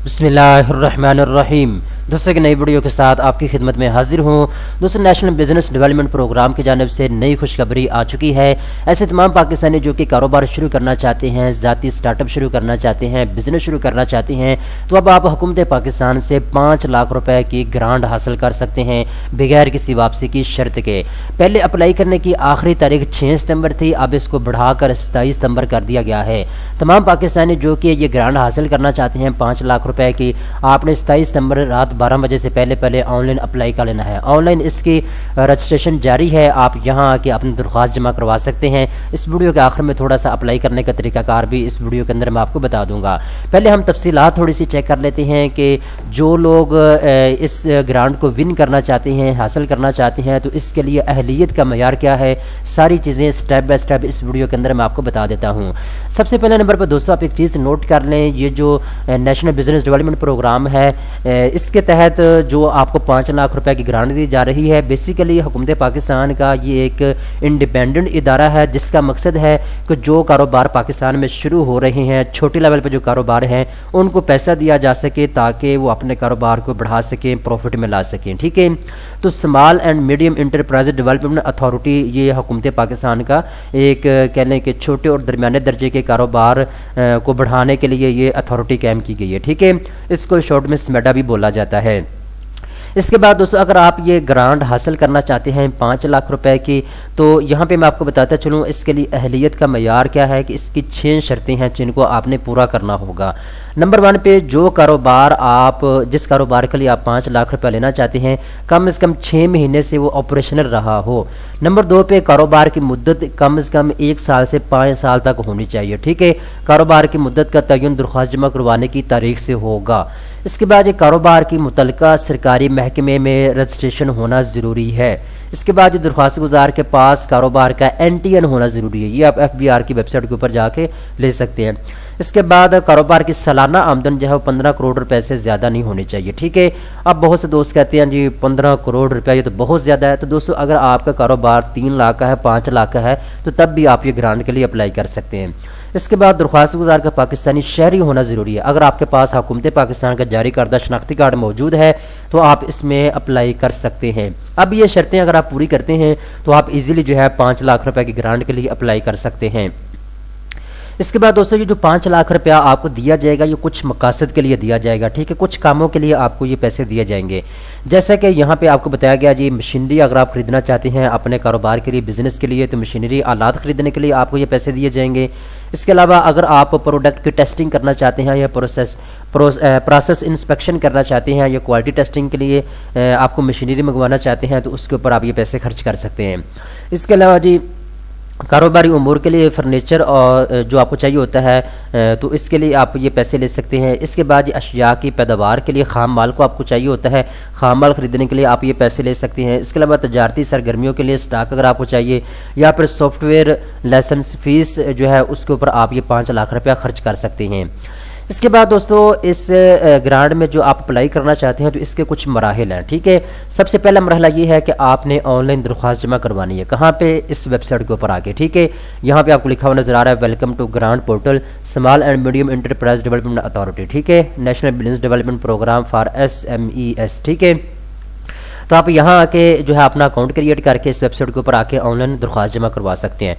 बिस्मिल्लाहिर्रहमानिर्रहीम। दोस्तों की नई वीडियो के साथ आपकी खिदमत में हाजिर हूँ। दोस्तों, नेशनल बिजनेस डेवलपमेंट प्रोग्राम की जानिब से नई खुशखबरी आ चुकी है। ऐसे तमाम पाकिस्तानी जो कि कारोबार शुरू करना चाहते हैं, ज़ाती स्टार्टअप शुरू करना चाहते हैं, बिजनेस शुरू करना चाहते हैं, तो अब आप हुकूमत पाकिस्तान से 5 लाख रुपए की ग्रांट हासिल कर सकते हैं बगैर किसी वापसी की शर्त के। पहले अप्लाई करने की आखिरी तारीख 6 सितंबर थी, अब इसको बढ़ाकर 27 सितंबर कर दिया गया है। तमाम पाकिस्तानी जो कि ये ग्रांट हासिल करना चाहते हैं 5 लाख रुपए की, आपने 27 सितंबर रात 12 बजे से पहले ऑनलाइन अप्लाई कर लेना है। ऑनलाइन इसकी रजिस्ट्रेशन जारी है, आप यहाँ आके अपनी दरख्वास्त जमा करवा सकते हैं। इस वीडियो के आखिर में थोड़ा सा अप्लाई करने का तरीकाकार भी इस वीडियो के अंदर मैं आपको बता दूंगा। पहले हम तफसीलात थोड़ी सी चेक कर लेते हैं कि जो लोग इस ग्रांट को विन करना चाहते हैं, हासिल करना चाहते हैं, तो इसके लिए अहलियत का मयार क्या है, सारी चीज़ें स्टेप बाय स्टेप इस वीडियो के अंदर मैं आपको बता देता हूँ। सबसे पहले नंबर पर दोस्तों आप एक चीज़ नोट कर लें, ये जो नेशनल बिजनेस डेवलपमेंट प्रोग्राम है, इसके तहत जो आपको 5 लाख रुपए की ग्रांट दी जा रही है, बेसिकली हुकूमत पाकिस्तान का ये एक इंडिपेंडेंट इदारा है जिसका मकसद है कि जो कारोबार पाकिस्तान में शुरू हो रहे हैं, छोटे लेवल पर जो कारोबार हैं, उनको पैसा दिया जा सके ताकि वो अपने कारोबार को बढ़ा सकें, प्रॉफिट में ला सकें। ठीक है, तो small and medium enterprise development authority ये हुकूमत पाकिस्तान का एक कह लें कि छोटे और दरमियाने दर्जे के कारोबार को बढ़ाने के लिए ये अथॉरिटी कायम की गई है। ठीक है, इसको शॉर्ट में स्मेडा भी बोला जाता है। इसके बाद दोस्तों अगर आप ये ग्रांट हासिल करना चाहते हैं 5 लाख रुपए की, तो यहाँ पे मैं आपको बताता चलूँ इसके लिए अहलियत का मयार क्या है कि इसकी 6 शर्तें हैं जिनको आपने पूरा करना होगा। नंबर 1 पे जो कारोबार आप जिस कारोबार के लिए आप 5 लाख रुपए लेना चाहते हैं, कम से कम 6 महीने से वो ऑपरेशनल रहा हो। नंबर 2 पे कारोबार की मुद्दत कम से कम 1 साल से 5 साल तक होनी चाहिए। ठीक है, कारोबार की मुद्दत का तयन दरख्वास्त जमा करवाने की तारीख से होगा। इसके बाद ये कारोबार की मुतल्लिका सरकारी महकमे में रजिस्ट्रेशन होना ज़रूरी है। इसके बाद जो दरख्वास्त गुजार के पास कारोबार का NTN होना ज़रूरी है, ये आप FBR की वेबसाइट के ऊपर जाके ले सकते हैं। इसके बाद कारोबार की सालाना आमदन जो है वो 15 करोड़ रुपए से ज़्यादा नहीं होनी चाहिए। ठीक है, अब बहुत से दोस्त कहते हैं जी 15 करोड़ रुपए ये तो बहुत ज़्यादा है। तो दोस्तों अगर आपका कारोबार 3 लाख का है, 5 लाख का है, तो तब भी आप ये ग्रांट के लिए अप्लाई कर सकते हैं। इसके बाद दरख्वास्त गुजार का पाकिस्तानी शहरी होना ज़रूरी है। अगर आपके पास हुकूमत पाकिस्तान का जारी करदा शनाख्ती कार्ड मौजूद है तो आप इसमें अप्लाई कर सकते हैं। अब ये शर्तें अगर आप पूरी करते हैं तो आप इजीली जो है 5 लाख रुपए की ग्रांट के लिए अप्लाई कर सकते हैं। इसके बाद दोस्तों ये जो 5 लाख रुपया आपको दिया जाएगा, ये कुछ मकासद के लिए दिया जाएगा। ठीक है, कुछ कामों के लिए आपको ये पैसे दिए जाएंगे। जैसा कि यहाँ पे आपको बताया गया जी, मशीनरी अगर आप खरीदना चाहते हैं अपने कारोबार के लिए, बिजनेस के लिए, तो मशीनरी आलात खरीदने के लिए आपको ये पैसे दिए जाएंगे। इसके अलावा अगर आप प्रोडक्ट की टेस्टिंग करना चाहते हैं या प्रोसेस इंस्पेक्शन करना चाहते हैं या क्वालिटी टेस्टिंग के लिए आपको मशीनरी मंगवाना चाहते हैं, तो उसके ऊपर आप ये पैसे खर्च कर सकते हैं। इसके अलावा जी कारोबारी उमूर के लिए फर्नीचर और जो आपको चाहिए होता है, तो इसके लिए आप ये पैसे ले सकते हैं। इसके बाद अशिया की पैदावार के लिए खाम माल को आपको चाहिए होता है, खाम माल खरीदने के लिए आप ये पैसे ले सकते हैं। इसके अलावा तजारती सरगर्मियों के लिए स्टॉक अगर आपको चाहिए, या फिर सॉफ्टवेयर लाइसेंस फीस जो है उसके ऊपर आप ये 5 लाख रुपया खर्च कर सकते हैं। इसके बाद दोस्तों इस ग्रांट में जो आप अप्लाई करना चाहते हैं तो इसके कुछ मराहिल हैं। ठीक है, सबसे पहला मरहला ये है कि आपने ऑनलाइन दरख्वास्त जमा करवानी है। कहाँ पे? इस वेबसाइट के ऊपर आके। ठीक है, यहाँ पे आपको लिखा हुआ नजर आ रहा है welcome to grant portal small and medium enterprise development authority. ठीक है, national business development programme for SMES। ठीक है, तो आप यहाँ आके जो है अपना अकाउंट क्रिएट करके इस वेबसाइट के ऊपर आके ऑनलाइन दरख्वास्त जमा करवा सकते हैं।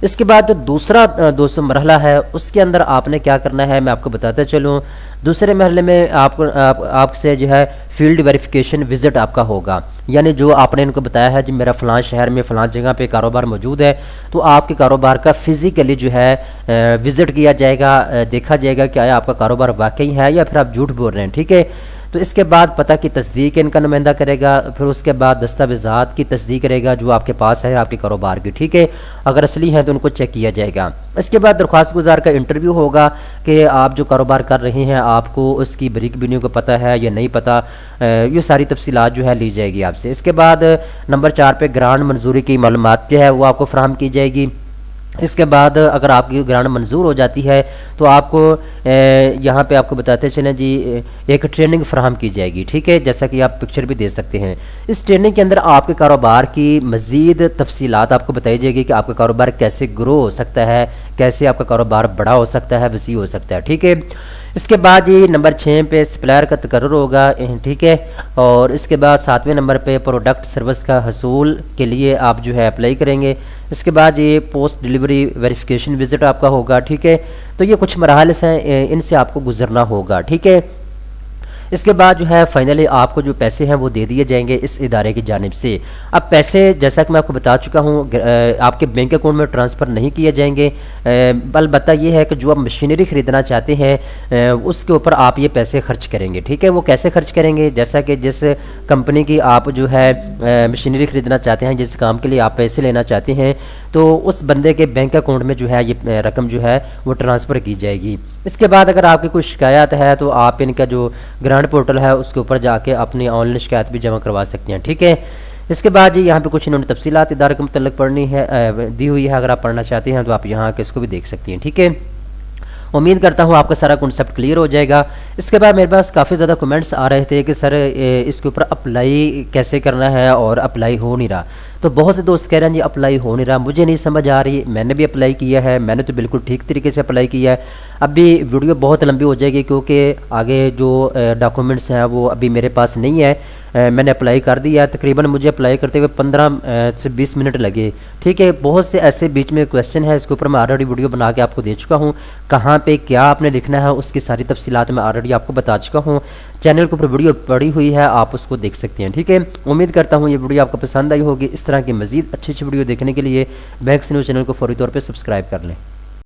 इसके बाद जो दूसरा दोस्तों मरहला है उसके अंदर आपने क्या करना है मैं आपको बताता चलूँ। दूसरे मरहले में आपसे जो है फील्ड वेरिफिकेशन विजिट आपका होगा, यानी जो आपने इनको बताया है कि मेरा फलां शहर में फलां जगह पे कारोबार मौजूद है, तो आपके कारोबार का फिजिकली जो है विजिट किया जाएगा, देखा जाएगा कि आया आपका कारोबार वाकई है या फिर आप झूठ बोल रहे हैं। ठीक है, तो इसके बाद पता की तस्दीक इनका नुमाइंदा करेगा, फिर उसके बाद दस्तावेज़ात की तस्दीक करेगा जो आपके पास है आपके कारोबार की। ठीक है, अगर असली है तो उनको चेक किया जाएगा। इसके बाद दरख्वास्त गुजार का इंटरव्यू होगा कि आप जो कारोबार कर रहे हैं आपको उसकी बरीक बिनियों को पता है या नहीं पता, ये सारी तफसीलात जो है ली जाएगी आपसे। इसके बाद नंबर 4 पे ग्रांट मंजूरी की मालूमात जो है वो आपको फराहम की जाएगी। इसके बाद अगर आपकी ग्रांट मंजूर हो जाती है तो आपको यहाँ पे आपको बताते चलें जी एक ट्रेनिंग फराहम की जाएगी। ठीक है, जैसा कि आप पिक्चर भी दे सकते हैं। इस ट्रेनिंग के अंदर आपके कारोबार की मजीद तफसीलात आपको बताई जाएगी कि आपका कारोबार कैसे ग्रो हो सकता है, कैसे आपका कारोबार बड़ा हो सकता है, वसी हो सकता है। ठीक है, اس کے بعد یہ نمبر 6 پہ سپلائر کا تقرر ہوگا، ٹھیک ہے، اور اس کے بعد 7ویں نمبر پہ پروڈکٹ سروس کا حصول کے لیے آپ جو ہے اپلائی کریں گے۔ اس کے بعد یہ پوسٹ ڈیلیوری ویریفیکیشن وزٹ آپ کا ہوگا، ٹھیک ہے۔ تو یہ کچھ مراحل ہیں، ان سے آپ کو گزرنا ہوگا، ٹھیک ہے۔ اس کے بعد جو ہے فائنلی آپ کو جو پیسے ہیں وہ دے دیے جائیں گے اس ادارے کی جانب سے۔ اب پیسے جیسا کہ میں آپ کو بتا چکا ہوں آپ کے بینک اکاؤنٹ میں ٹرانسفر نہیں کیے جائیں گے، البتہ یہ ہے کہ جو آپ مشینری خریدنا چاہتے ہیں اس کے اوپر آپ یہ پیسے خرچ کریں گے، ٹھیک ہے۔ وہ کیسے خرچ کریں گے؟ جیسا کہ جس کمپنی کی آپ جو ہے مشینری خریدنا چاہتے ہیں، جس کام کے لیے آپ پیسے لینا چاہتے ہیں، تو اس بندے کے بینک اکاؤنٹ میں جو ہے یہ رقم جو ہے وہ ٹرانسفر کی جائے گی۔ اس کے بعد اگر آپ کی کوئی شکایت ہے تو آپ ان کا جو گرانٹ پورٹل ہے اس کے اوپر جا کے اپنی آن لائن شکایت بھی جمع کروا سکتے ہیں، ٹھیک ہے۔ اس کے بعد یہاں پہ کچھ انہوں نے تفصیلات ادارے کے متعلق پڑھنی ہے دی ہوئی ہے، اگر آپ پڑھنا چاہتے ہیں تو آپ یہاں کے اس کو بھی دیکھ سکتے ہیں، ٹھیک ہے۔ امید کرتا ہوں آپ کا سارا کنسیپٹ کلیئر ہو جائے گا۔ اس کے بعد میرے پاس کافی زیادہ کمنٹس آ رہے تھے کہ سر اس کے اوپر اپلائی کیسے کرنا ہے اور اپلائی ہو نہیں رہا، تو بہت سے دوست کہہ رہے ہیں جی اپلائی ہو نہیں رہا، مجھے نہیں سمجھ آ رہی، میں نے بھی اپلائی کیا ہے، میں نے تو بالکل ٹھیک طریقے سے اپلائی کیا ہے۔ اب بھی ویڈیو بہت لمبی ہو جائے گی کیونکہ آگے جو ڈاکومنٹس ہیں وہ ابھی میرے پاس نہیں ہے، میں نے اپلائی کر دیا ہے، تقریباً مجھے اپلائی کرتے ہوئے 15 سے 20 منٹ لگے، ٹھیک ہے۔ بہت سے ایسے بیچ میں کویسچن ہے، اس کے اوپر میں آلریڈی ویڈیو بنا کے آپ کو دے چکا ہوں، کہاں پہ کیا آپ نے لکھنا ہے اس کی ساری تفصیلات میں آلریڈی آپ کو بتا چکا ہوں۔ چینل کے اوپر ویڈیو پڑی ہوئی ہے، آپ اس کو دیکھ سکتے ہیں، ٹھیک ہے۔ امید کرتا ہوں یہ ویڈیو آپ کو پسند آئی ہوگی۔ اس طرح کی مزید اچھی ویڈیو دیکھنے کے لیے بینکس نیوز چینل کو فوری طور پہ سبسکرائب کر لیں۔